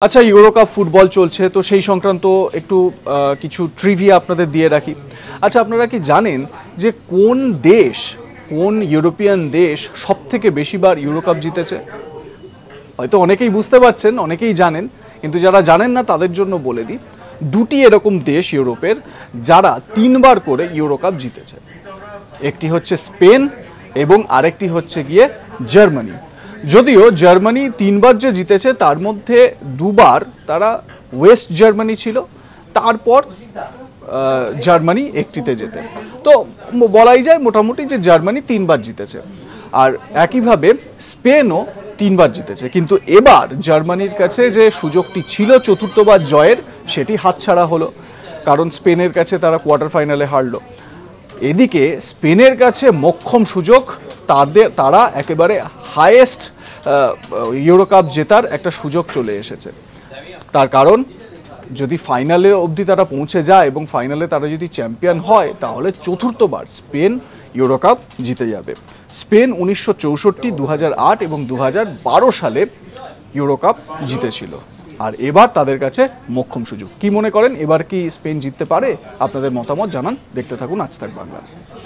আচ্ছা, EuroCup football চলছে, তো সেই সংক্রান্ত একটু কিছু ট্রিভিয়া আপনাদের দিয়ে রাখি। আচ্ছা, আপনারা কি জানেন যে কোন ইউরোপিয়ান দেশ সবথেকে বেশিবার ইউরোকাপ জিতেছে? হয়তো অনেকেই বুঝতে পারছেন, অনেকেই জানেন, কিন্তু যারা জানেন না তাদের জন্য বলে দিই, দুটি এরকম দেশ ইউরোপের যারা 3বার করে ইউরোকাপ জিতেছে। একটি হচ্ছে স্পেন এবং আরেকটি হচ্ছে গিয়ে জার্মানি। যদিও জার্মানি 3বার যে জিতেছে তার মধ্যে 2বার তারা ওয়েস্ট জার্মানি ছিল, তারপর জার্মানি একটিতে জেতে। তো বলাই যায় মোটামুটি যে জার্মানি 3বার জিতেছে। আর একইভাবে স্পেনও 3বার জিতেছে, কিন্তু এবার জার্মানির কাছে যে সুযোগটি ছিল চতুর্থবার জয়ের, সেটি হাতছাড়া হলো, কারণ স্পেনের কাছে তারা কোয়ার্টার ফাইনালে হারলো। এদিকে স্পেনের কাছে মোক্ষম সুযোগ, তারা একেবারে হাইয়েস্ট ইউরোকাপ জেতার একটা সুযোগ চলে এসেছে। তার কারণ যদি ফাইনালে অবধি তারা পৌঁছে যায় এবং ফাইনালে তারা যদি চ্যাম্পিয়ন হয়, তাহলে চতুর্থবার স্পেন ইউরোকাপ জিতে যাবে। স্পেন 1964, 2008 এবং 2012 সালে ইউরোকাপ জিতেছিল, আর এবার তাদের কাছে মোক্ষম সুযোগ। কি মনে করেন, এবার কি স্পেন জিততে পারে? আপনাদের মতামত জানান, দেখতে থাকুন আজ তাক বাংলা।